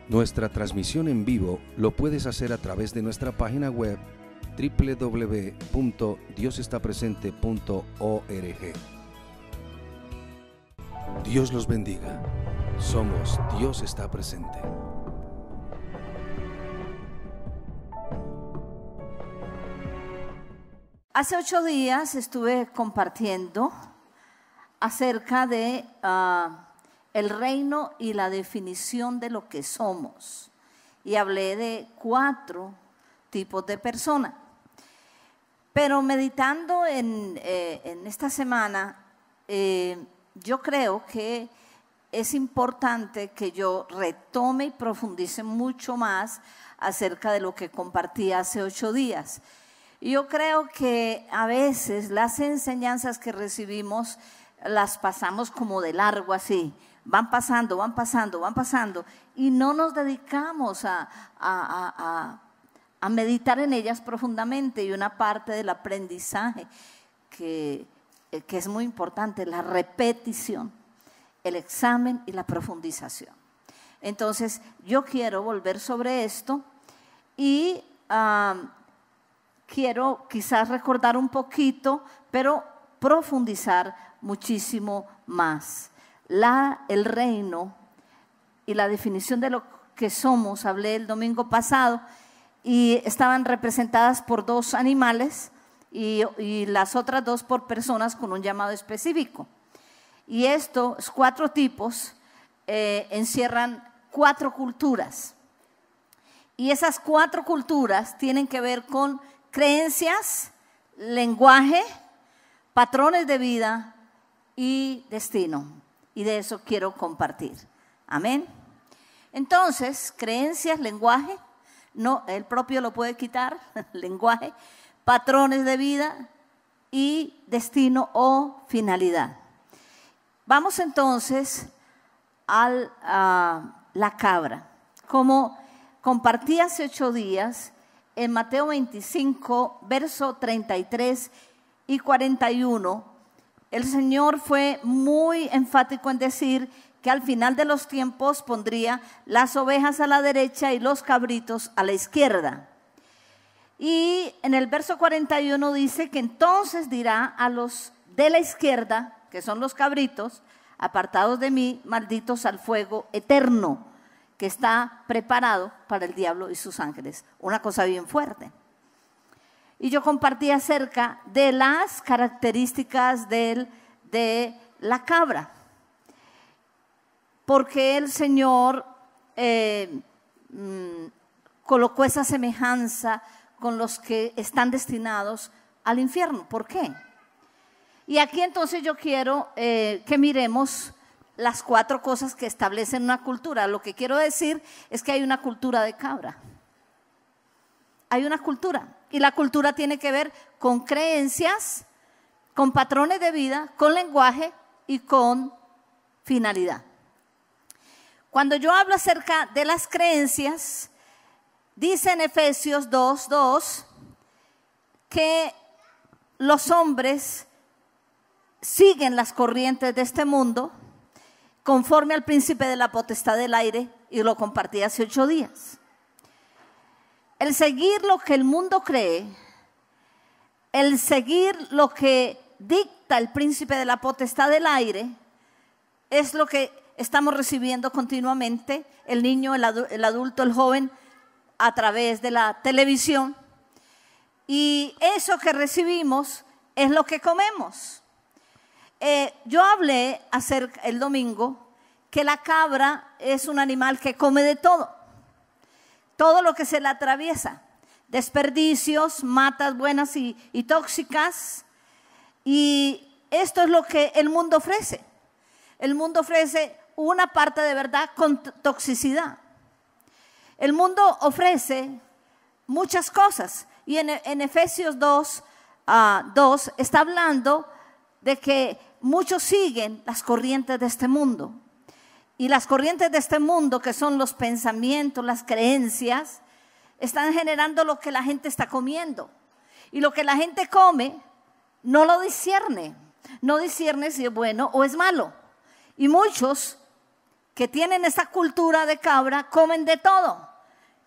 Nuestra transmisión en vivo lo puedes hacer a través de nuestra página web www.diosestapresente.org. Dios los bendiga. Somos Dios está presente. Hace 8 días estuve compartiendo acerca de el reino y la definición de lo que somos. Y hablé de 4 tipos de personas. Pero meditando en esta semana, yo creo que es importante que yo retome y profundice mucho más acerca de lo que compartí hace 8 días. Y yo creo que a veces las enseñanzas que recibimos las pasamos como de largo así. Van pasando, y no nos dedicamos a meditar en ellas profundamente. Y una parte del aprendizaje que es muy importante, la repetición, el examen y la profundización. Entonces, yo quiero volver sobre esto y quiero quizás recordar un poquito, pero profundizar muchísimo más. El reino y la definición de lo que somos, hablé el domingo pasado y estaban representadas por 2 animales y las otras 2 por personas con un llamado específico. Y estos 4 tipos encierran 4 culturas. Y esas 4 culturas tienen que ver con creencias, lenguaje, patrones de vida y destino. Y de eso quiero compartir. Amén. Entonces, creencias, lenguaje, no, él propio lo puede quitar, lenguaje, patrones de vida y destino o finalidad. Vamos entonces a la cabra. Como compartí hace 8 días, en Mateo 25, verso 33 y 41, el Señor fue muy enfático en decir que al final de los tiempos pondría las ovejas a la derecha y los cabritos a la izquierda. Y en el verso 41 dice que entonces dirá a los de la izquierda, que son los cabritos, apartados de mí, malditos al fuego eterno, que está preparado para el diablo y sus ángeles. Una cosa bien fuerte. Y yo compartí acerca de las características de la cabra. Porque el Señor colocó esa semejanza con los que están destinados al infierno. ¿Por qué? Y aquí entonces yo quiero que miremos las 4 cosas que establecen una cultura. Lo que quiero decir es que hay una cultura de cabra. Hay una cultura. Y la cultura tiene que ver con creencias, con patrones de vida, con lenguaje y con finalidad. Cuando yo hablo acerca de las creencias, dice en Efesios 2:2 que los hombres siguen las corrientes de este mundo conforme al príncipe de la potestad del aire, y lo compartí hace 8 días. El seguir lo que el mundo cree, el seguir lo que dicta el príncipe de la potestad del aire, es lo que estamos recibiendo continuamente, el niño, el adulto, el joven, a través de la televisión. Y eso que recibimos es lo que comemos. Yo hablé el domingo que la cabra es un animal que come de todo. Todo lo que se le atraviesa, desperdicios, matas buenas y tóxicas. Y esto es lo que el mundo ofrece. El mundo ofrece una parte de verdad con toxicidad. El mundo ofrece muchas cosas. Y en Efesios 2 está hablando de que muchos siguen las corrientes de este mundo. Y las corrientes de este mundo, que son los pensamientos, las creencias, están generando lo que la gente está comiendo. Y lo que la gente come no lo discierne. No discierne si es bueno o es malo. Y muchos que tienen esa cultura de cabra comen de todo,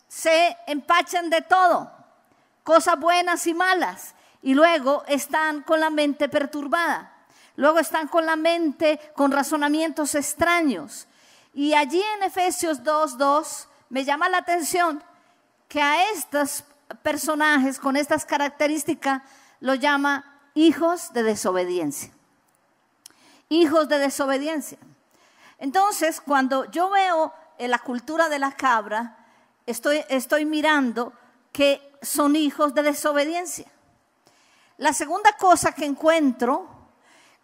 se empachan de todo, cosas buenas y malas, y luego están con la mente perturbada, luego están con la mente con razonamientos extraños. Y allí en Efesios 2:2 me llama la atención que a estos personajes con estas características los llama hijos de desobediencia. Hijos de desobediencia. Entonces, cuando yo veo la cultura de la cabra, estoy mirando que son hijos de desobediencia. La segunda cosa que encuentro,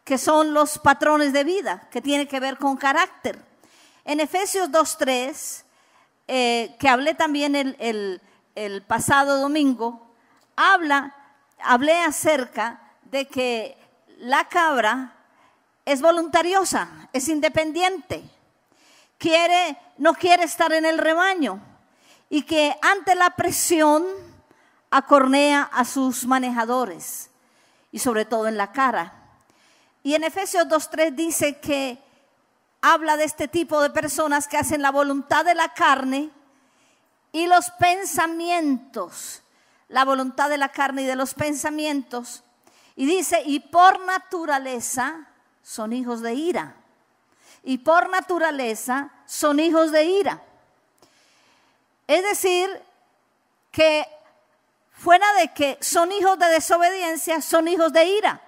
que son los patrones de vida, que tiene que ver con carácter. En Efesios 2:3, que hablé también el pasado domingo, hablé acerca de que la cabra es voluntariosa, es independiente, no quiere estar en el rebaño, y que ante la presión acornea a sus manejadores, y sobre todo en la cara. Y en Efesios 2:3 dice que habla de este tipo de personas que hacen la voluntad de la carne y los pensamientos, la voluntad de la carne y de los pensamientos, y dice, y por naturaleza son hijos de ira. Y por naturaleza son hijos de ira. Es decir, que fuera de que son hijos de desobediencia, son hijos de ira.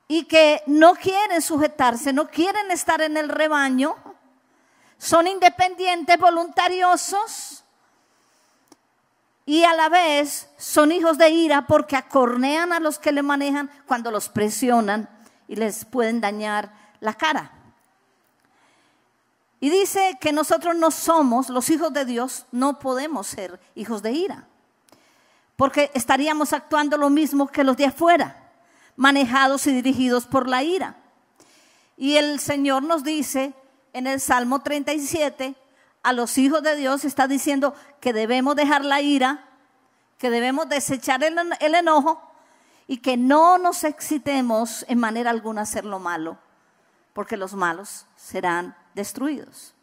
Y que no quieren sujetarse, no quieren estar en el rebaño, son independientes, voluntariosos, y a la vez son hijos de ira porque acornean a los que le manejan cuando los presionan y les pueden dañar la cara. Y dice que nosotros no somos, los hijos de Dios, no podemos ser hijos de ira, porque estaríamos actuando lo mismo que los de afuera, manejados y dirigidos por la ira. Y el Señor nos dice en el Salmo 37, a los hijos de Dios está diciendo que debemos dejar la ira, que debemos desechar el enojo y que no nos excitemos en manera alguna a hacer lo malo, porque los malos serán destruidos.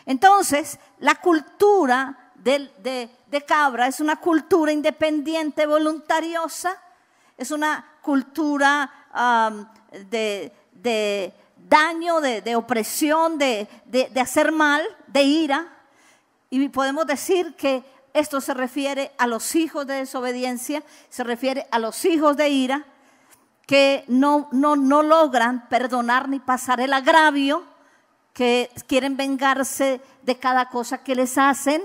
Entonces, la cultura de cabra es una cultura independiente, voluntariosa, es una cultura de daño, de opresión, de hacer mal, de ira. Y podemos decir que esto se refiere a los hijos de desobediencia, se refiere a los hijos de ira, que no logran perdonar ni pasar el agravio, que quieren vengarse de cada cosa que les hacen,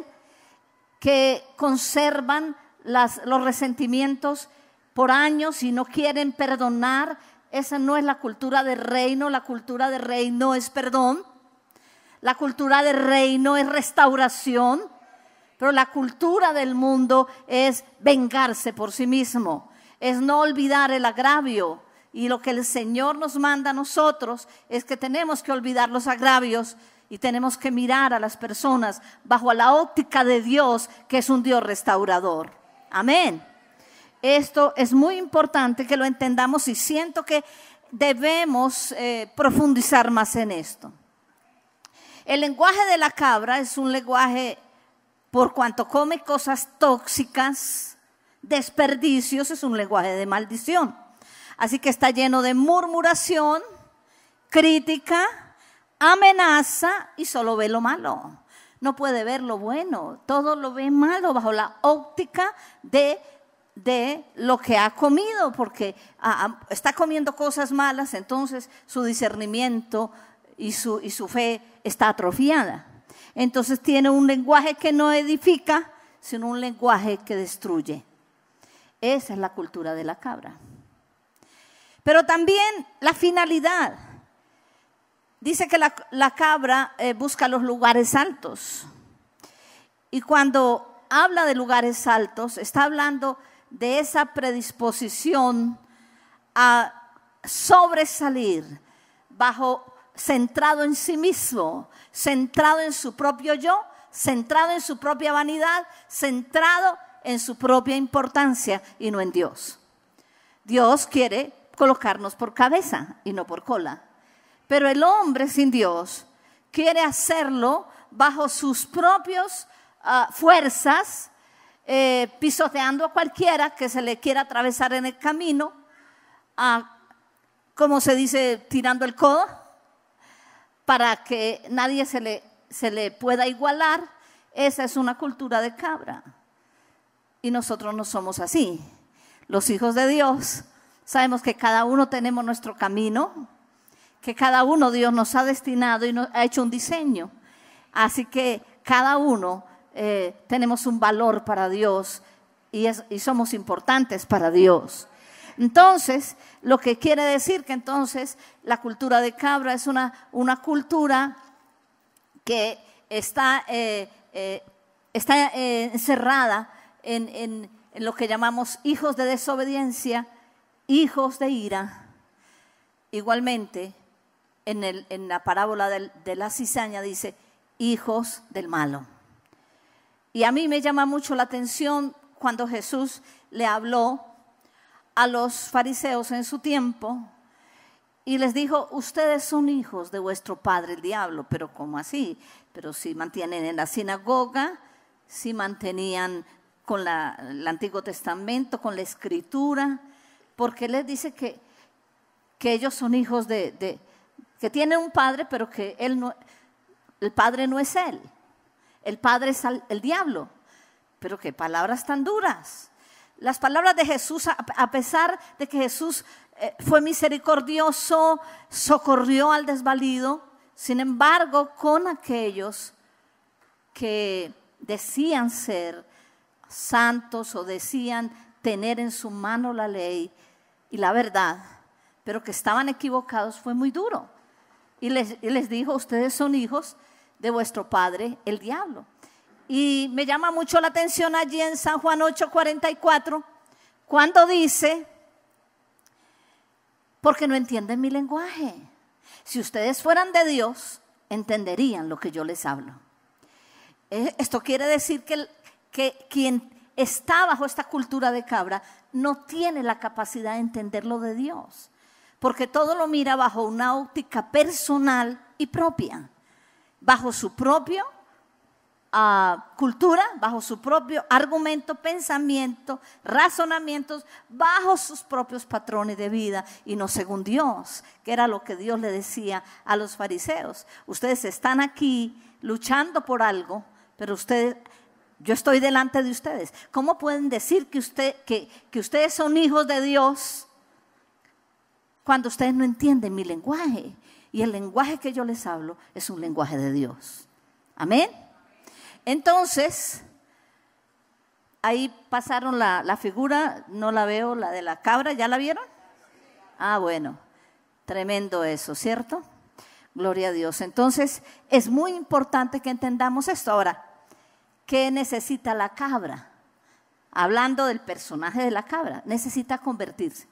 que conservan los resentimientos por años y no quieren perdonar. Esa no es la cultura del reino. La cultura del reino es perdón, la cultura del reino es restauración, pero la cultura del mundo es vengarse por sí mismo, es no olvidar el agravio. Y lo que el Señor nos manda a nosotros es que tenemos que olvidar los agravios y tenemos que mirar a las personas bajo la óptica de Dios, que es un Dios restaurador. Amén. Esto es muy importante que lo entendamos y siento que debemos profundizar más en esto. El lenguaje de la cabra es un lenguaje, por cuanto come cosas tóxicas, desperdicios, es un lenguaje de maldición. Así que está lleno de murmuración, crítica, amenaza y solo ve lo malo. No puede ver lo bueno, todo lo ve malo bajo la óptica de lo que ha comido, porque está comiendo cosas malas, entonces su discernimiento y su fe está atrofiada. Entonces tiene un lenguaje que no edifica, sino un lenguaje que destruye. Esa es la cultura de la cabra. Pero también la finalidad. Dice que la cabra busca los lugares altos. Y cuando habla de lugares altos, está hablando de esa predisposición a sobresalir, centrado en sí mismo, centrado en su propio yo, centrado en su propia vanidad, centrado en su propia importancia y no en Dios. Dios quiere colocarnos por cabeza y no por cola. Pero el hombre sin Dios quiere hacerlo bajo sus propias fuerzas, pisoteando a cualquiera que se le quiera atravesar en el camino, como se dice, tirando el codo, para que nadie se le pueda igualar. Esa es una cultura de cabra. Y nosotros no somos así. Los hijos de Dios sabemos que cada uno tenemos nuestro camino, que cada uno Dios nos ha destinado y nos ha hecho un diseño. Así que cada uno tenemos un valor para Dios y somos importantes para Dios. Entonces, lo que quiere decir que entonces la cultura de cabra es una cultura que está encerrada en lo que llamamos hijos de desobediencia, hijos de ira. Igualmente, en la parábola de la cizaña dice, hijos del malo. Y a mí me llama mucho la atención cuando Jesús le habló a los fariseos en su tiempo y les dijo, ustedes son hijos de vuestro padre el diablo. Pero ¿cómo así? Pero si mantienen en la sinagoga, si mantenían con el Antiguo Testamento, con la Escritura, porque les dice que ellos son hijos que tienen un padre, pero que el padre no es él. El padre es el diablo. Pero qué palabras tan duras. Las palabras de Jesús, a pesar de que Jesús fue misericordioso, socorrió al desvalido, sin embargo, con aquellos que decían ser santos o decían tener en su mano la ley y la verdad, pero que estaban equivocados, fue muy duro. Y les dijo, ustedes son hijos de vuestro padre, el diablo. Y me llama mucho la atención allí en San Juan 8:44, cuando dice, porque no entienden mi lenguaje. Si ustedes fueran de Dios, entenderían lo que yo les hablo. Esto quiere decir que quien está bajo esta cultura de cabra no tiene la capacidad de entender lo de Dios, porque todo lo mira bajo una óptica personal y propia, bajo su propio cultura, bajo su propio argumento, pensamiento, razonamientos, bajo sus propios patrones de vida y no según Dios, que era lo que Dios le decía a los fariseos. Ustedes están aquí luchando por algo, pero yo estoy delante de ustedes. ¿Cómo pueden decir que ustedes son hijos de Dios cuando ustedes no entienden mi lenguaje? Y el lenguaje que yo les hablo es un lenguaje de Dios. Amén. Entonces, ahí pasaron la figura, no la veo, la de la cabra, ¿ya la vieron? Ah, bueno, tremendo eso, ¿cierto? Gloria a Dios. Entonces, es muy importante que entendamos esto. Ahora, ¿qué necesita la cabra? Hablando del personaje de la cabra, necesita convertirse.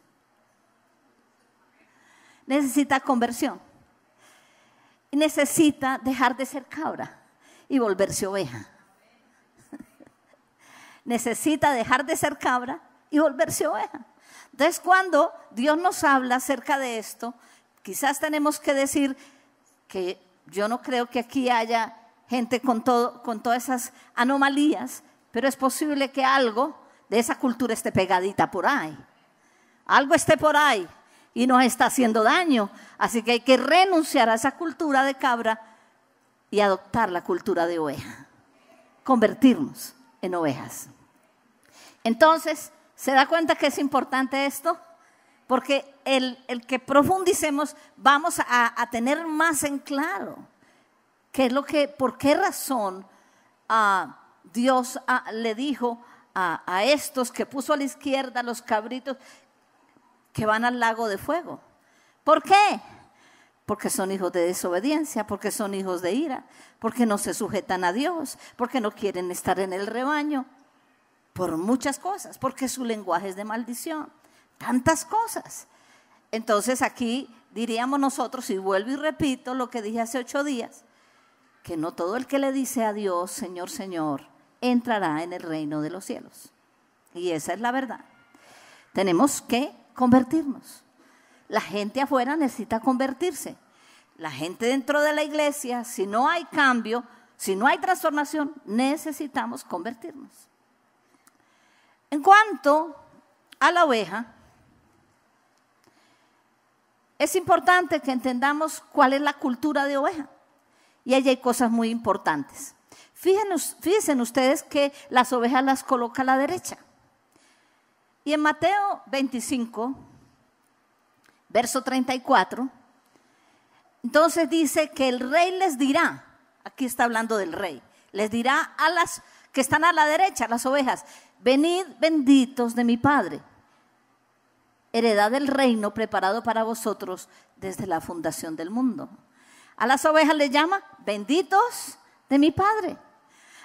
Necesita conversión. Y necesita dejar de ser cabra y volverse oveja. Necesita dejar de ser cabra y volverse oveja. Entonces, cuando Dios nos habla acerca de esto, quizás tenemos que decir que yo no creo que aquí haya gente con todas esas anomalías, pero es posible que algo de esa cultura esté pegadita por ahí. Algo esté por ahí y nos está haciendo daño. Así que hay que renunciar a esa cultura de cabra y adoptar la cultura de oveja. Convertirnos en ovejas. Entonces, ¿se da cuenta que es importante esto? Porque el que profundicemos vamos a tener más en claro por qué razón Dios le dijo a estos que puso a la izquierda, los cabritos, que van al lago de fuego. ¿Por qué? Porque son hijos de desobediencia, porque son hijos de ira, porque no se sujetan a Dios, porque no quieren estar en el rebaño, por muchas cosas, porque su lenguaje es de maldición, tantas cosas. Entonces aquí diríamos nosotros, y vuelvo y repito lo que dije hace 8 días, que no todo el que le dice a Dios, Señor, Señor, entrará en el reino de los cielos. Y esa es la verdad. Tenemos que convertirnos. La gente afuera necesita convertirse. la gente dentro de la iglesia, si no hay cambio, si no hay transformación, necesitamos convertirnos. En cuanto a la oveja, es importante que entendamos cuál es la cultura de oveja. Y allí hay cosas muy importantes. Fíjense ustedes que las ovejas las coloca a la derecha. Y en Mateo 25, verso 34, entonces dice que el rey les dirá, aquí está hablando del rey, les dirá a las que están a la derecha, las ovejas: venid benditos de mi Padre, heredad del reino preparado para vosotros desde la fundación del mundo. A las ovejas les llama benditos de mi Padre.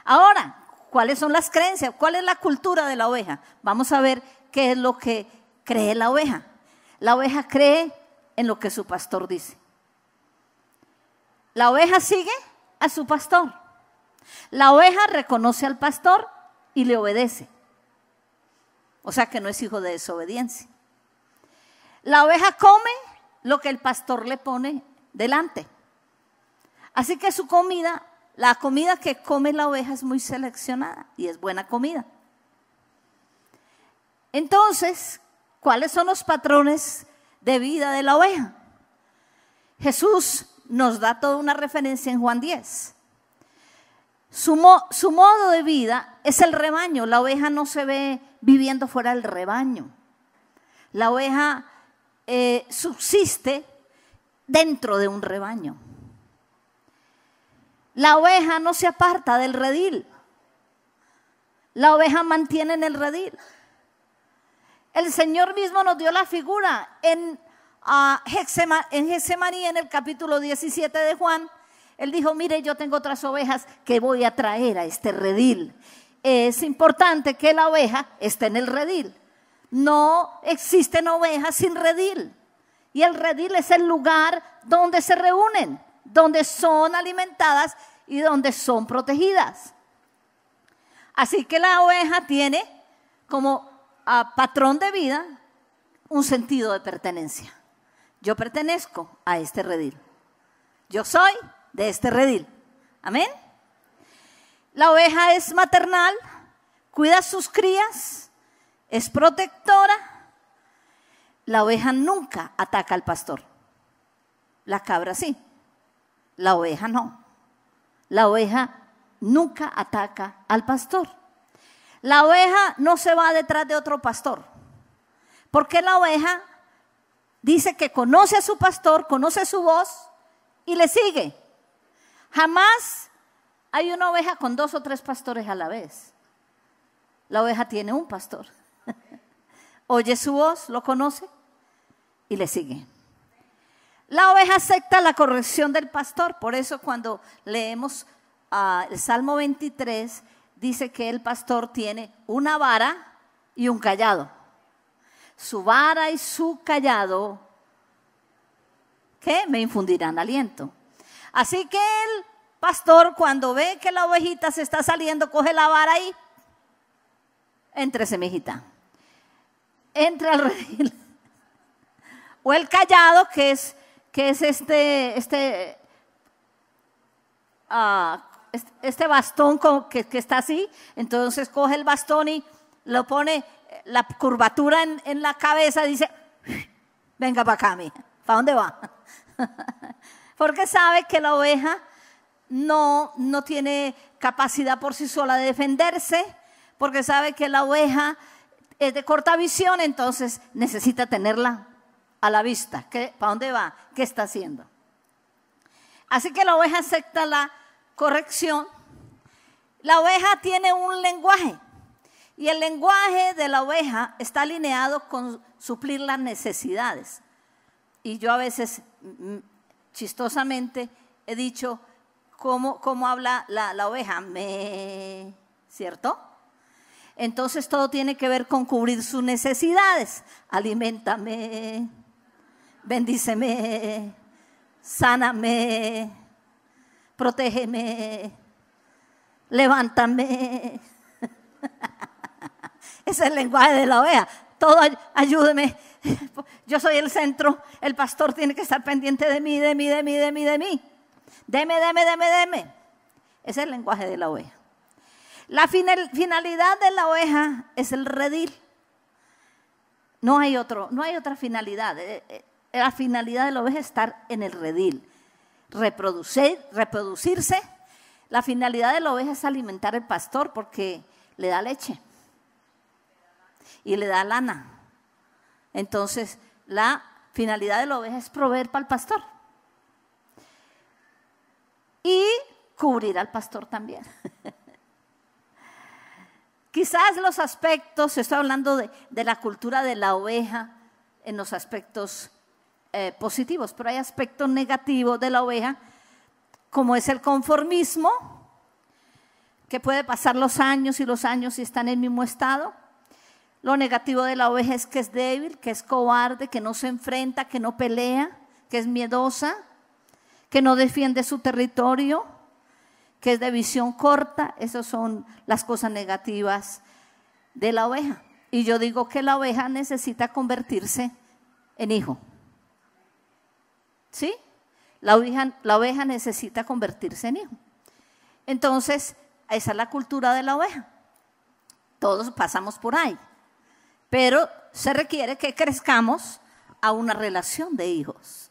Ahora, ¿cuáles son las creencias? ¿Cuál es la cultura de la oveja? Vamos a ver qué es lo que cree la oveja. La oveja cree en lo que su pastor dice. La oveja sigue a su pastor. La oveja reconoce al pastor y le obedece. O sea que no es hijo de desobediencia. La oveja come lo que el pastor le pone delante. Así que su comida, la comida que come la oveja es muy seleccionada y es buena comida. Entonces, ¿cuáles son los patrones de vida de la oveja? Jesús nos da toda una referencia en Juan 10. Su modo de vida es el rebaño. La oveja no se ve viviendo fuera del rebaño. La oveja subsiste dentro de un rebaño. La oveja no se aparta del redil. La oveja mantiene en el redil. El Señor mismo nos dio la figura en Getsemaní, en el capítulo 17 de Juan. Él dijo: mire, yo tengo otras ovejas que voy a traer a este redil. Es importante que la oveja esté en el redil. No existen ovejas sin redil. Y el redil es el lugar donde se reúnen, donde son alimentadas y donde son protegidas. Así que la oveja tiene como patrón de vida un sentido de pertenencia. Yo pertenezco a este redil. Yo soy de este redil. Amén. La oveja es maternal, cuida a sus crías, es protectora. La oveja nunca ataca al pastor. La cabra sí, la oveja no. La oveja nunca ataca al pastor. La oveja no se va detrás de otro pastor, porque la oveja dice que conoce a su pastor, conoce su voz y le sigue. Jamás hay una oveja con 2 o 3 pastores a la vez. La oveja tiene un pastor. Oye su voz, lo conoce y le sigue. La oveja acepta la corrección del pastor. Por eso cuando leemos el Salmo 23, dice que el pastor tiene una vara y un cayado. Su vara y su cayado, ¿qué? Me infundirán aliento. Así que el pastor, cuando ve que la ovejita se está saliendo, coge la vara y éntrese, mijita. Entra al redil. O el cayado, que es este bastón que está así. Entonces coge el bastón y lo pone la curvatura en la cabeza y dice: venga para acá, mija. ¿Para dónde va? Porque sabe que la oveja no tiene capacidad por sí sola de defenderse, porque sabe que la oveja es de corta visión, entonces necesita tenerla a la vista. ¿Para dónde va? ¿Qué está haciendo? Así que la oveja acepta la corrección. La oveja tiene un lenguaje, y el lenguaje de la oveja está alineado con suplir las necesidades. Y yo a veces, chistosamente, he dicho: ¿cómo habla la oveja? ¿Cierto? Entonces todo tiene que ver con cubrir sus necesidades. Aliméntame, bendíceme, sáname, protégeme, levántame. Ese es el lenguaje de la oveja. todo ayúdeme. Yo soy el centro, el pastor tiene que estar pendiente de mí, de mí, de mí, de mí, de mí. Deme. Ese es el lenguaje de la oveja. La finalidad de la oveja es el redil. No hay otra finalidad. La finalidad de la oveja es estar en el redil, reproducirse. La finalidad de la oveja es alimentar al pastor porque le da leche y le da lana. Entonces, la finalidad de la oveja es proveer para el pastor y cubrir al pastor también. Quizás los aspectos, estoy hablando de la cultura de la oveja en los aspectos positivos, pero hay aspectos negativos de la oveja, como es el conformismo, que puede pasar los años y está en el mismo estado. Lo negativo de la oveja es que es débil, que es cobarde, que no se enfrenta, que no pelea, que es miedosa, que no defiende su territorio, que es de visión corta. Esas son las cosas negativas de la oveja. Y yo digo que la oveja necesita convertirse en hijo. ¿Sí? La oveja necesita convertirse en hijo. Entonces, esa es la cultura de la oveja. Todos pasamos por ahí. Pero se requiere que crezcamos a una relación de hijos,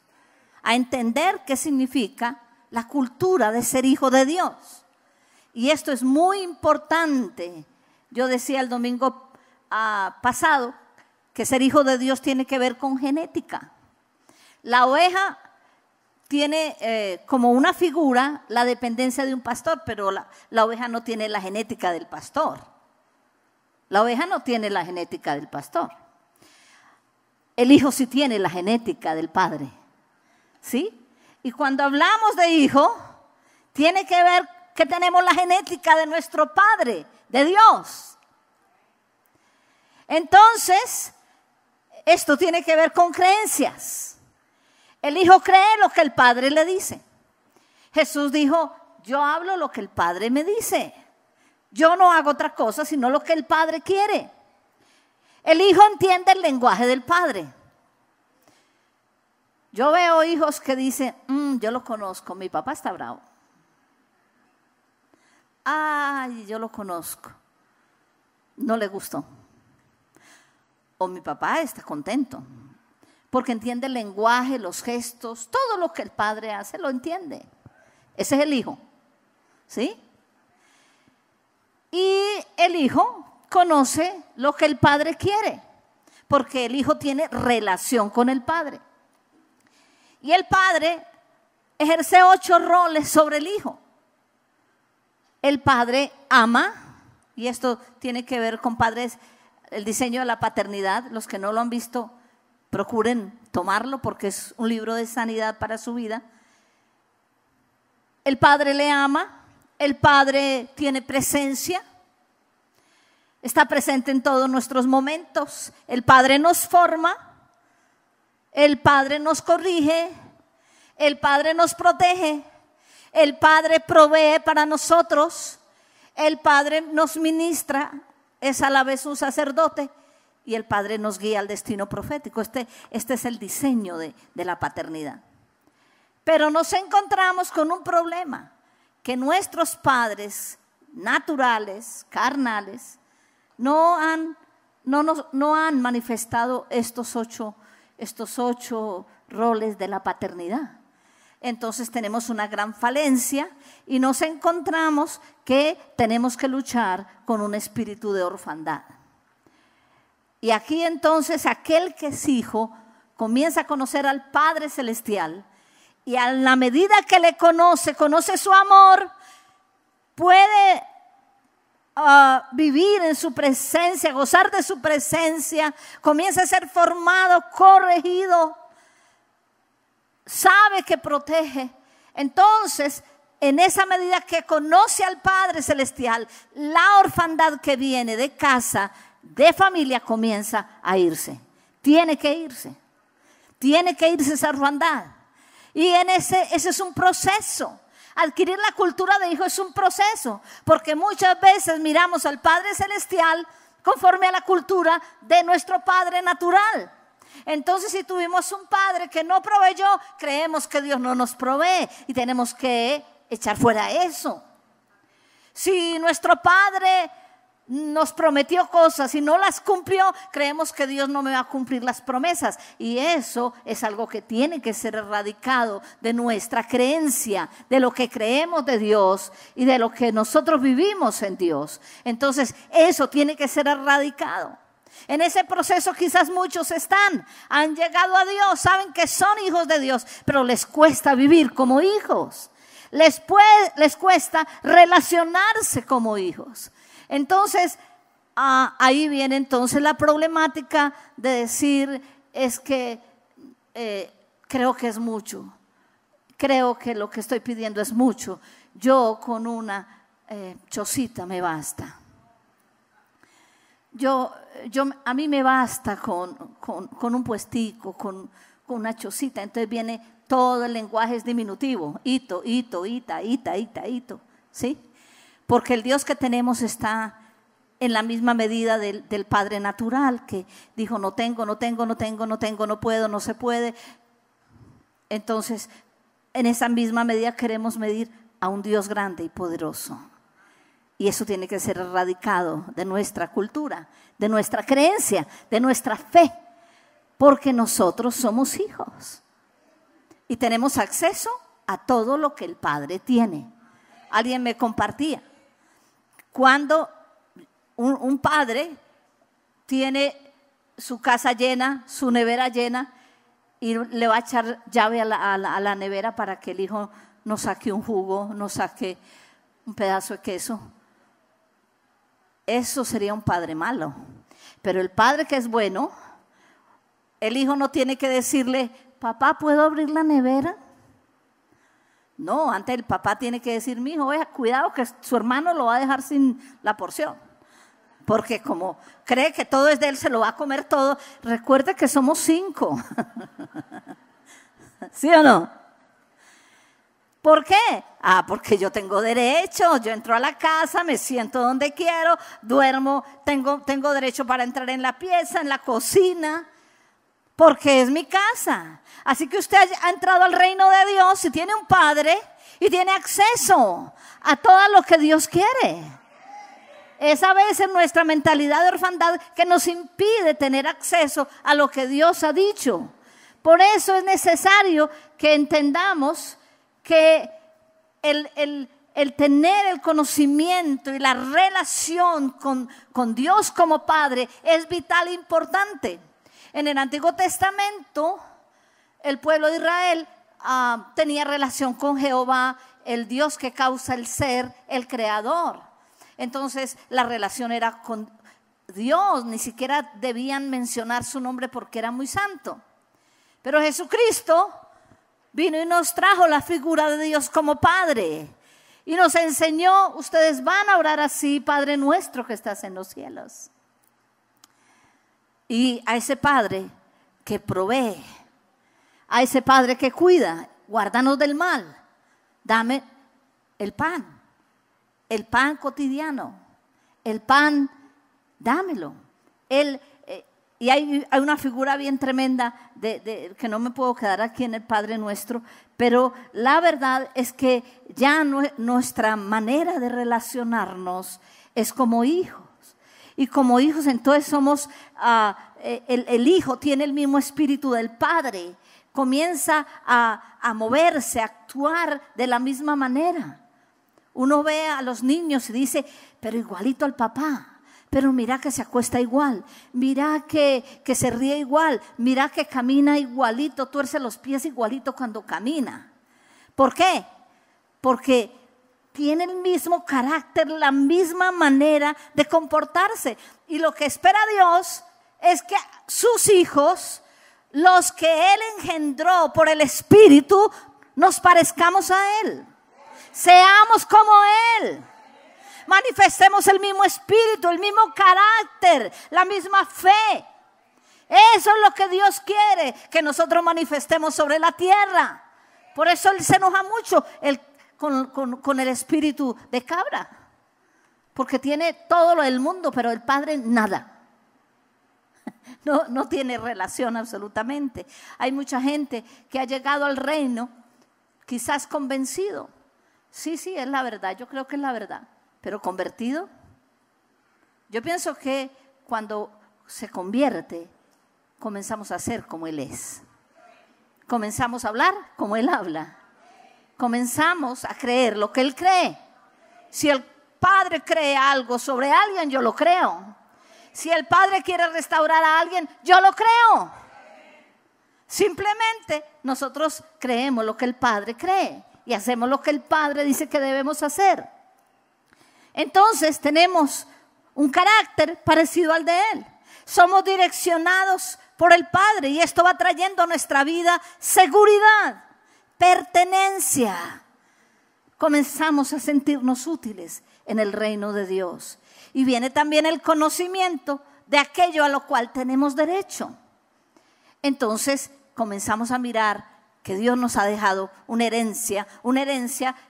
a entender qué significa la cultura de ser hijo de Dios. Y esto es muy importante. Yo decía el domingo pasado que ser hijo de Dios tiene que ver con genética. La oveja tiene como una figura la dependencia de un pastor, pero la oveja no tiene la genética del pastor. La oveja no tiene la genética del pastor. El hijo sí tiene la genética del padre. ¿Sí? Y cuando hablamos de hijo, tiene que ver que tenemos la genética de nuestro Padre, de Dios. Entonces, esto tiene que ver con creencias. El hijo cree lo que el Padre le dice. Jesús dijo, yo hablo lo que el Padre me dice. Yo no hago otra cosa sino lo que el Padre quiere. El hijo entiende el lenguaje del Padre. Yo veo hijos que dicen, yo lo conozco, mi papá está bravo. Ay, yo lo conozco, no le gustó. O mi papá está contento, porque entiende el lenguaje, los gestos, todo lo que el padre hace, lo entiende. Ese es el hijo, ¿sí? Y el hijo conoce lo que el padre quiere, porque el hijo tiene relación con el padre. Y el padre ejerce 8 roles sobre el hijo. El padre ama, y esto tiene que ver con padres, el diseño de la paternidad. Los que no lo han visto, procuren tomarlo porque es un libro de sanidad para su vida. El padre le ama, el padre tiene presencia, está presente en todos nuestros momentos. El padre nos forma, el padre nos corrige, el padre nos protege, el padre provee para nosotros, el padre nos ministra, es a la vez un sacerdote, y el padre nos guía al destino profético. Este es el diseño de la paternidad. Pero nos encontramos con un problema, que nuestros padres naturales, carnales, no han manifestado estos ocho roles de la paternidad. Entonces tenemos una gran falencia y nos encontramos que tenemos que luchar con un espíritu de orfandad. Y aquí entonces aquel que es hijo comienza a conocer al Padre Celestial, y a la medida que le conoce su amor, puede vivir en su presencia, gozar de su presencia, comienza a ser formado, corregido, sabe que protege. Entonces, en esa medida que conoce al Padre Celestial, la orfandad que viene de casa, de familia, comienza a irse. Tiene que irse esa orfandad. Y ese es un proceso. Adquirir la cultura de hijo es un proceso, porque muchas veces miramos al Padre Celestial conforme a la cultura de nuestro padre natural. Entonces, si tuvimos un padre que no proveyó, creemos que Dios no nos provee y tenemos que echar fuera eso. Si nuestro padre nos prometió cosas y no las cumplió, creemos que Dios no me va a cumplir las promesas. Y eso es algo que tiene que ser erradicado de nuestra creencia, de lo que creemos de Dios y de lo que nosotros vivimos en Dios. Entonces, eso tiene que ser erradicado. En ese proceso quizás muchos han llegado a Dios, saben que son hijos de Dios, pero les cuesta vivir como hijos. Les cuesta relacionarse como hijos. Entonces, ahí viene entonces la problemática de decir, es que creo que es mucho. Creo que lo que estoy pidiendo es mucho. Yo con una chocita me basta. A mí me basta con un puestico, con una chocita. Entonces viene todo el lenguaje es diminutivo. Ito, ito, ita, ita, ita, ito. ¿Sí? Porque el Dios que tenemos está en la misma medida del Padre natural, que dijo no tengo, no tengo, no tengo, no tengo, no puedo, no se puede. Entonces, en esa misma medida queremos medir a un Dios grande y poderoso. Y eso tiene que ser erradicado de nuestra cultura, de nuestra creencia, de nuestra fe, porque nosotros somos hijos y tenemos acceso a todo lo que el Padre tiene. Alguien me compartía, cuando un padre tiene su casa llena, su nevera llena, y le va a echar llave a la nevera para que el hijo no saque un jugo, no saque un pedazo de queso. Eso sería un padre malo. Pero el padre que es bueno, el hijo no tiene que decirle, papá, ¿puedo abrir la nevera? No, antes el papá tiene que decir, mijo, oiga, cuidado que su hermano lo va a dejar sin la porción. Porque como cree que todo es de él, se lo va a comer todo. Recuerde que somos 5. ¿Sí o no? ¿Por qué? Porque yo tengo derecho, yo entro a la casa, me siento donde quiero, duermo, tengo derecho para entrar en la pieza, en la cocina, porque es mi casa. Así que usted ha entrado al reino de Dios y tiene un padre y tiene acceso a todo lo que Dios quiere. Es a veces nuestra mentalidad de orfandad que nos impide tener acceso a lo que Dios ha dicho. Por eso es necesario que entendamos que el tener el conocimiento y la relación con Dios como Padre es vital e importante. En el Antiguo Testamento, el pueblo de Israel tenía relación con Jehová, el Dios que causa el ser, el creador. Entonces la relación era con Dios, ni siquiera debían mencionar su nombre porque era muy santo. Pero Jesucristo vino y nos trajo la figura de Dios como Padre y nos enseñó, ustedes van a orar así, Padre nuestro que estás en los cielos. Y a ese Padre que provee, a ese Padre que cuida, guárdanos del mal, dame el pan cotidiano, el pan, dámelo. Y hay una figura bien tremenda que no me puedo quedar aquí en el Padre Nuestro, pero la verdad es que ya nuestra manera de relacionarnos es como hijos. Y como hijos entonces somos, el hijo tiene el mismo espíritu del padre, comienza a moverse, a actuar de la misma manera. Uno ve a los niños y dice, pero igualito al papá. Pero mira que se acuesta igual, mira que se ríe igual, mira que camina igualito, tuerce los pies igualito cuando camina. ¿Por qué? Porque tiene el mismo carácter, la misma manera de comportarse. Y lo que espera Dios es que sus hijos, los que Él engendró por el Espíritu, nos parezcamos a Él. Seamos como Él. Manifestemos el mismo espíritu, el mismo carácter, la misma fe. Eso es lo que Dios quiere, que nosotros manifestemos sobre la tierra. Por eso Él se enoja mucho con el espíritu de cabra. porque tiene todo lo del mundo, pero el Padre nada. No tiene relación absolutamente. Hay mucha gente que ha llegado al reino quizás convencido. Sí, es la verdad, yo creo que es la verdad, pero convertido. Yo pienso que cuando se convierte, comenzamos a ser como Él es. Comenzamos a hablar como Él habla. Comenzamos a creer lo que Él cree. Si el Padre cree algo sobre alguien, yo lo creo. Si el Padre quiere restaurar a alguien, yo lo creo. Simplemente nosotros creemos lo que el Padre cree y hacemos lo que el Padre dice que debemos hacer. Entonces tenemos un carácter parecido al de Él. Somos direccionados por el Padre y esto va trayendo a nuestra vida seguridad, pertenencia. Comenzamos a sentirnos útiles en el reino de Dios. Y viene también el conocimiento de aquello a lo cual tenemos derecho. Entonces comenzamos a mirar que Dios nos ha dejado una herencia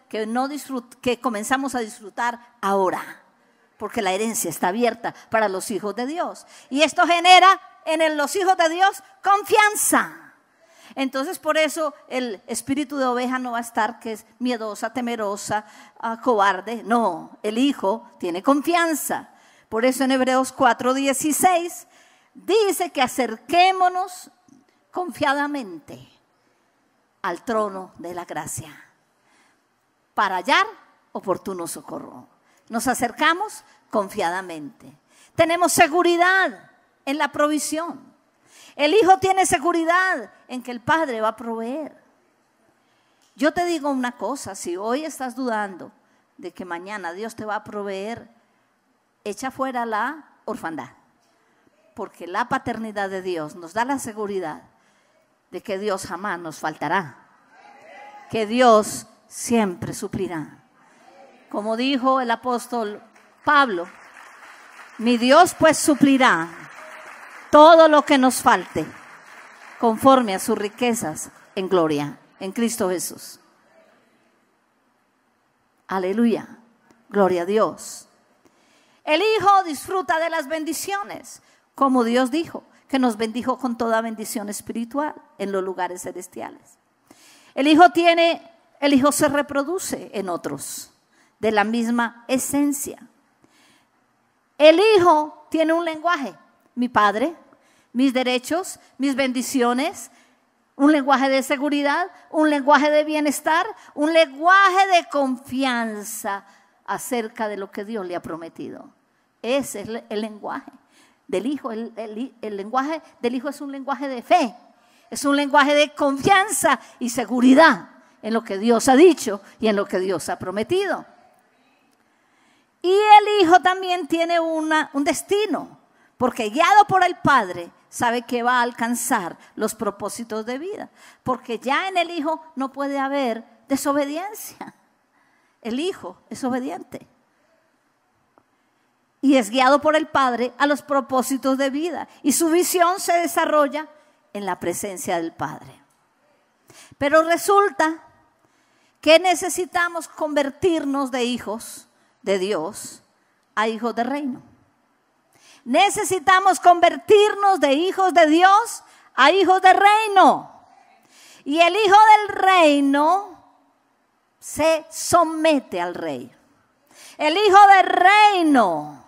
que comenzamos a disfrutar ahora, porque la herencia está abierta para los hijos de Dios. Y esto genera en los hijos de Dios confianza. Entonces por eso el espíritu de oveja no va a estar que es miedosa, temerosa, cobarde. No, el hijo tiene confianza. Por eso en Hebreos 4:16 dice que acerquémonos confiadamente al trono de la gracia para hallar oportuno socorro. Nos acercamos confiadamente. Tenemos seguridad en la provisión. El hijo tiene seguridad en que el Padre va a proveer. Yo te digo una cosa, si hoy estás dudando de que mañana Dios te va a proveer, echa fuera la orfandad, porque la paternidad de Dios nos da la seguridad de que Dios jamás nos faltará, que Dios siempre suplirá. Como dijo el apóstol Pablo, mi Dios pues suplirá todo lo que nos falte, conforme a sus riquezas en gloria, en Cristo Jesús. Aleluya, gloria a Dios. El Hijo disfruta de las bendiciones, como Dios dijo, que nos bendijo con toda bendición espiritual en los lugares celestiales. El Hijo se reproduce en otros, de la misma esencia. El Hijo tiene un lenguaje. Mi Padre, mis derechos, mis bendiciones, un lenguaje de seguridad, un lenguaje de bienestar, un lenguaje de confianza acerca de lo que Dios le ha prometido. Ese es el lenguaje del Hijo. El lenguaje del Hijo es un lenguaje de fe, es un lenguaje de confianza y seguridad en lo que Dios ha dicho y en lo que Dios ha prometido. Y el Hijo también tiene un destino, porque guiado por el Padre sabe que va a alcanzar los propósitos de vida, porque ya en el Hijo no puede haber desobediencia. El Hijo es obediente y es guiado por el Padre a los propósitos de vida, y su visión se desarrolla en la presencia del Padre. Pero resulta que necesitamos convertirnos de hijos de Dios a hijos de reino. Necesitamos convertirnos de hijos de Dios a hijos de reino. Y el hijo del reino se somete al rey. El hijo del reino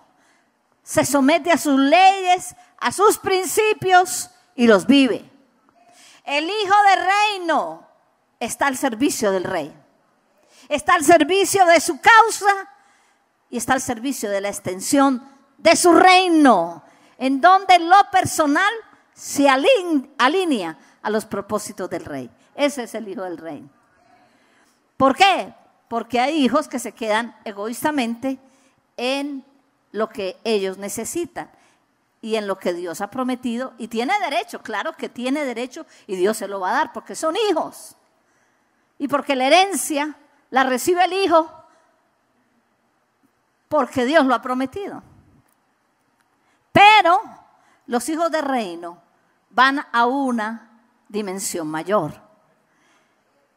se somete a sus leyes, a sus principios y los vive. El hijo del reino está al servicio del rey. Está al servicio de su causa y está al servicio de la extensión de su reino, en donde lo personal se alinea a los propósitos del rey. Ese es el hijo del reino. ¿Por qué? Porque hay hijos que se quedan egoístamente en lo que ellos necesitan y en lo que Dios ha prometido, y tiene derecho, claro que tiene derecho, y Dios se lo va a dar porque son hijos y porque la herencia la recibe el hijo porque Dios lo ha prometido. Pero los hijos del reino van a una dimensión mayor.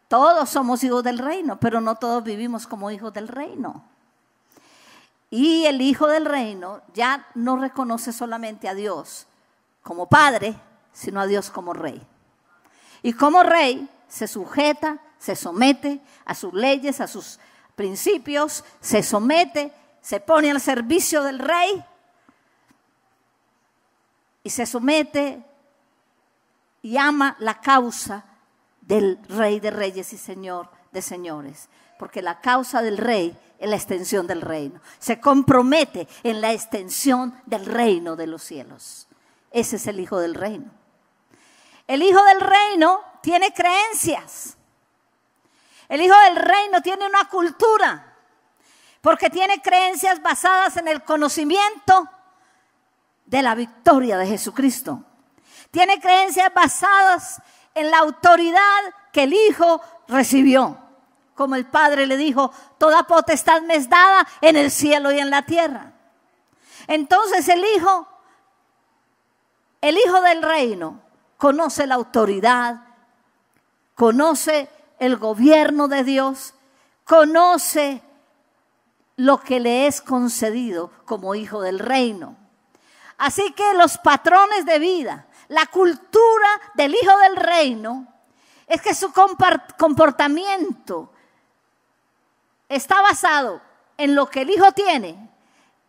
Todos somos hijos del reino, pero no todos vivimos como hijos del reino. Y el Hijo del Reino ya no reconoce solamente a Dios como Padre, sino a Dios como Rey. Y como Rey se sujeta, se somete a sus leyes, a sus principios, se somete, se pone al servicio del Rey y se somete y ama la causa del Rey de Reyes y Señor de Señores. Porque la causa del Rey es la extensión del reino. Se compromete en la extensión del reino de los cielos. Ese es el Hijo del Reino. El Hijo del Reino tiene creencias. El Hijo del Reino tiene una cultura. Porque tiene creencias basadas en el conocimiento de la victoria de Jesucristo. Tiene creencias basadas en la autoridad que el Hijo recibió. Como el Padre le dijo, toda potestad me es dada en el cielo y en la tierra. Entonces el Hijo del Reino conoce la autoridad, conoce el gobierno de Dios, conoce lo que le es concedido como Hijo del Reino. Así que los patrones de vida, la cultura del Hijo del Reino, es que su comportamiento está basado en lo que el Hijo tiene,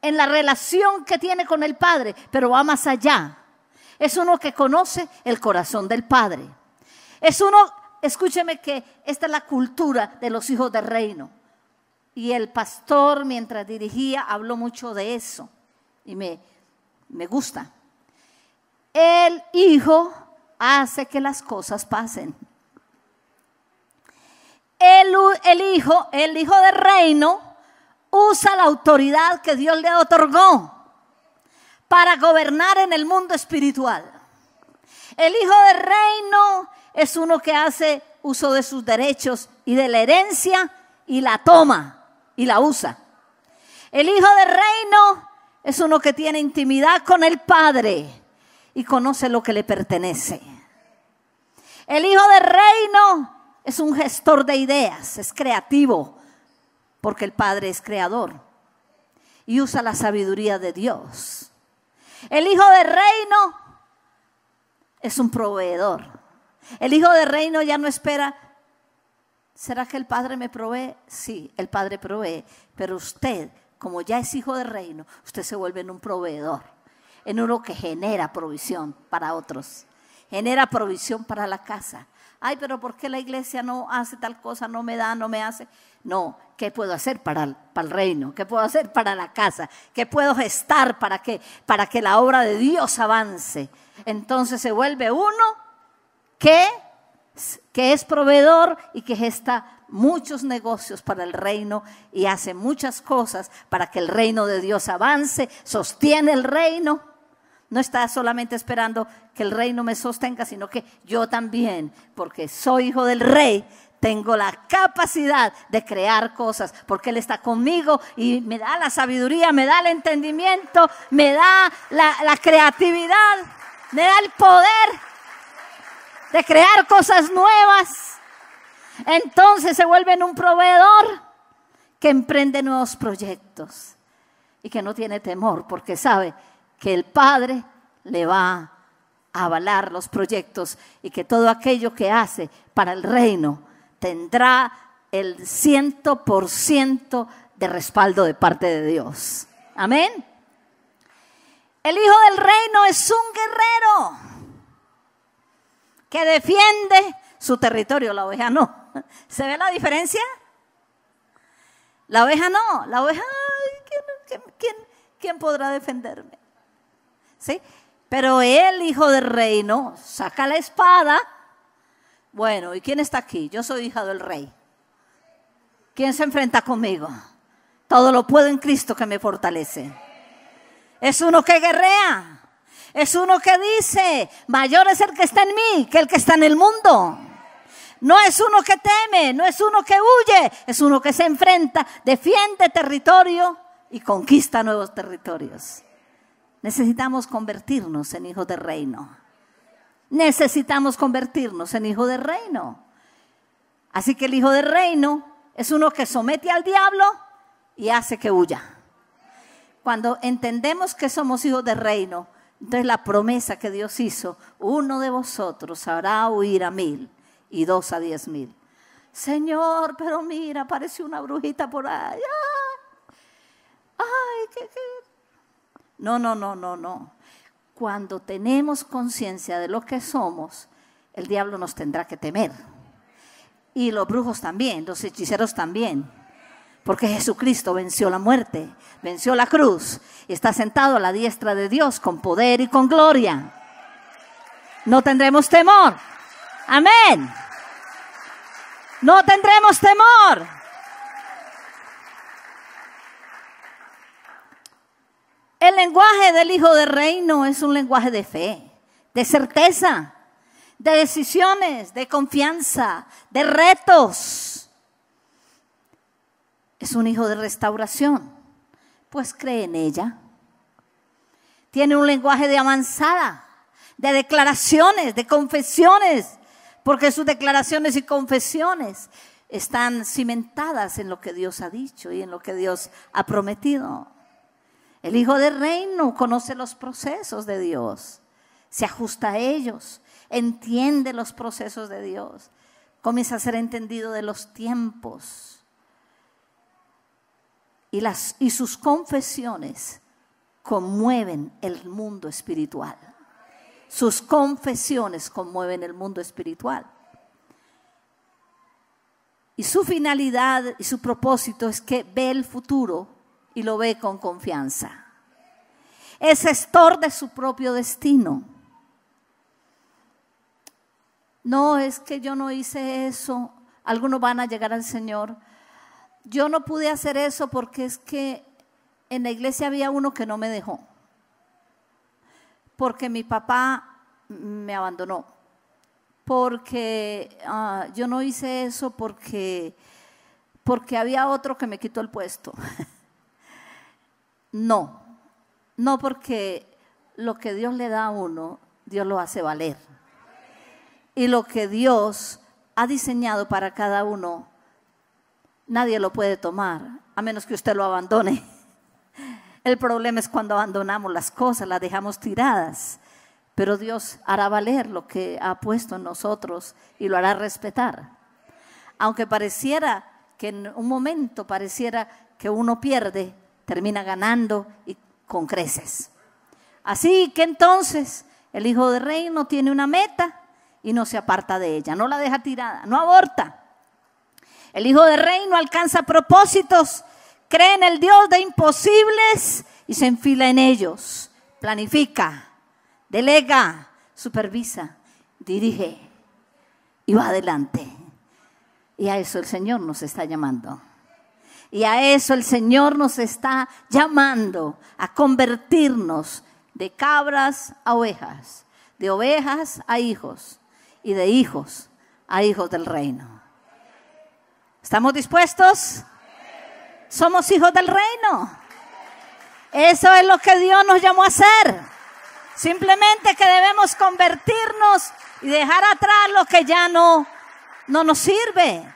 en la relación que tiene con el Padre, pero va más allá. Es uno que conoce el corazón del Padre. Es uno, escúcheme que esta es la cultura de los hijos del reino. Y el pastor, mientras dirigía, habló mucho de eso. Y me gusta. El Hijo hace que las cosas pasen. El Hijo del Reino usa la autoridad que Dios le otorgó para gobernar en el mundo espiritual. El Hijo del Reino es uno que hace uso de sus derechos y de la herencia y la toma y la usa. El Hijo del Reino es uno que tiene intimidad con el Padre y conoce lo que le pertenece. El Hijo del Reino es un gestor de ideas, es creativo, porque el Padre es creador y usa la sabiduría de Dios. El Hijo del Reino es un proveedor. El Hijo del Reino ya no espera, ¿será que el Padre me provee? Sí, el Padre provee, pero usted, como ya es Hijo del Reino, usted se vuelve en un proveedor, en uno que genera provisión para otros, genera provisión para la casa. Ay, pero ¿por qué la iglesia no hace tal cosa? No me da, no me hace. No, ¿qué puedo hacer para el reino? ¿Qué puedo hacer para la casa? ¿Qué puedo gestar para que la obra de Dios avance? Entonces se vuelve uno que es proveedor y que gesta muchos negocios para el reino y hace muchas cosas para que el reino de Dios avance, sostiene el reino. No está solamente esperando que el reino me sostenga, sino que yo también, porque soy hijo del rey, tengo la capacidad de crear cosas, porque Él está conmigo y me da la sabiduría, me da el entendimiento, me da la creatividad, me da el poder de crear cosas nuevas. Entonces se vuelve en un proveedor que emprende nuevos proyectos y que no tiene temor, porque sabe que el Padre le va a avalar los proyectos y que todo aquello que hace para el reino tendrá el 100% de respaldo de parte de Dios. Amén. El Hijo del Reino es un guerrero que defiende su territorio, la oveja no. ¿Se ve la diferencia? La oveja no, la oveja, ¿quién podrá defenderme? ¿Sí? Pero el Hijo del Reino saca la espada. Bueno, ¿y quién está aquí? Yo soy hija del Rey. ¿Quién se enfrenta conmigo? Todo lo puedo en Cristo que me fortalece. Es uno que guerrea. Es uno que dice, mayor es el que está en mí que el que está en el mundo. No es uno que teme, no es uno que huye, es uno que se enfrenta, defiende territorio y conquista nuevos territorios. Necesitamos convertirnos en hijos del reino. Necesitamos convertirnos en hijos del reino. Así que el hijo del reino es uno que somete al diablo y hace que huya. cuando entendemos que somos hijos del reino, entonces la promesa que Dios hizo, uno de vosotros hará huir a 1000 y 2 a 10,000. Señor, pero mira, apareció una brujita por ahí. Ay, ¿qué? No. Cuando tenemos conciencia de lo que somos, el diablo nos tendrá que temer. Y los brujos también, los hechiceros también. Porque Jesucristo venció la muerte, venció la cruz y está sentado a la diestra de Dios con poder y con gloria. No tendremos temor. Amén. No tendremos temor. El lenguaje del Hijo del Reino es un lenguaje de fe, de certeza, de decisiones, de confianza, de retos. Es un hijo de restauración, pues cree en ella. Tiene un lenguaje de avanzada, de declaraciones, de confesiones, porque sus declaraciones y confesiones están cimentadas en lo que Dios ha dicho y en lo que Dios ha prometido. El Hijo del Reino conoce los procesos de Dios, se ajusta a ellos, entiende los procesos de Dios, comienza a ser entendido de los tiempos. Y sus confesiones conmueven el mundo espiritual. Sus confesiones conmueven el mundo espiritual. Y su finalidad y su propósito es que ve el futuro y lo ve con confianza. Es gestor de su propio destino. No, es que yo no hice eso. Algunos van a llegar al Señor. Yo no pude hacer eso porque es que en la iglesia había uno que no me dejó. Porque mi papá me abandonó. Porque yo no hice eso porque había otro que me quitó el puesto. No porque lo que Dios le da a uno, Dios lo hace valer. Y lo que Dios ha diseñado para cada uno, nadie lo puede tomar, a menos que usted lo abandone. El problema es cuando abandonamos las cosas, las dejamos tiradas. Pero Dios hará valer lo que ha puesto en nosotros y lo hará respetar. Aunque pareciera que en un momento pareciera que uno pierde, termina ganando y con creces. Así que entonces el Hijo del Reino tiene una meta y no se aparta de ella, no la deja tirada, no aborta. El Hijo del Reino alcanza propósitos, cree en el Dios de imposibles y se enfila en ellos, planifica, delega, supervisa, dirige y va adelante. Y a eso el Señor nos está llamando. Y a eso el Señor nos está llamando, a convertirnos de cabras a ovejas, de ovejas a hijos y de hijos a hijos del reino. ¿Estamos dispuestos? Somos hijos del reino. Eso es lo que Dios nos llamó a hacer. Simplemente que debemos convertirnos y dejar atrás lo que ya no nos sirve.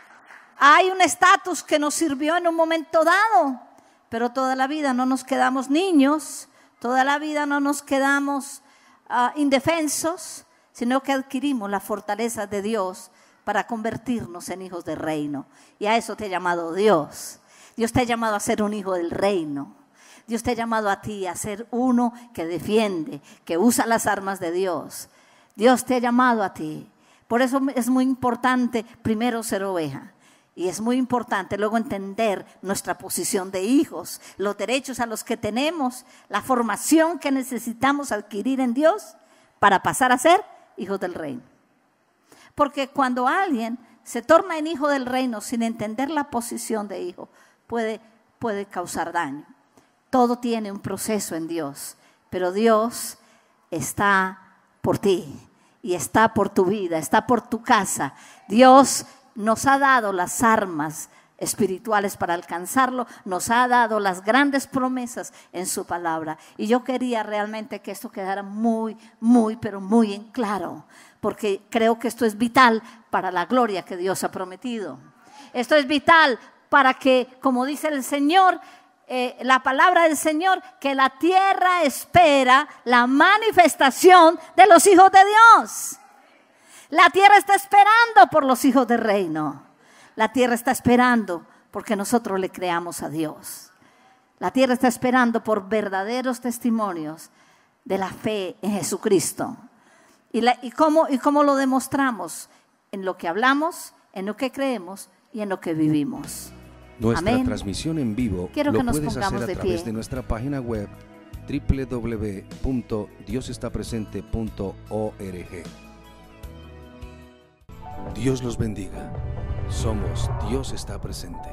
Hay un estatus que nos sirvió en un momento dado, pero toda la vida no nos quedamos niños, toda la vida no nos quedamos indefensos, sino que adquirimos la fortaleza de Dios para convertirnos en hijos del reino. Y a eso te ha llamado Dios. Dios te ha llamado a ser un hijo del reino. Dios te ha llamado a ti a ser uno que defiende, que usa las armas de Dios. Dios te ha llamado a ti. Por eso es muy importante primero ser oveja. Y es muy importante luego entender nuestra posición de hijos, los derechos a los que tenemos, la formación que necesitamos adquirir en Dios para pasar a ser hijos del reino. Porque cuando alguien se torna en hijo del reino sin entender la posición de hijo, puede causar daño. Todo tiene un proceso en Dios, pero Dios está por ti y está por tu vida, está por tu casa. Dios nos ha dado las armas espirituales para alcanzarlo, nos ha dado las grandes promesas en su palabra. Y yo quería realmente que esto quedara pero muy en claro, porque creo que esto es vital para la gloria que Dios ha prometido. Esto es vital para que, como dice el Señor, la palabra del Señor, que la tierra espera la manifestación de los hijos de Dios. La tierra está esperando por los hijos del reino. La tierra está esperando porque nosotros le creamos a Dios. La tierra está esperando por verdaderos testimonios de la fe en Jesucristo. ¿Y cómo lo demostramos? En lo que hablamos, en lo que creemos y en lo que vivimos. Nuestra Amén. transmisión en vivo Quiero que lo nos puedes pongamos hacer a de través pie. de nuestra página web www.diosestapresente.org. Dios los bendiga. Somos Dios está presente.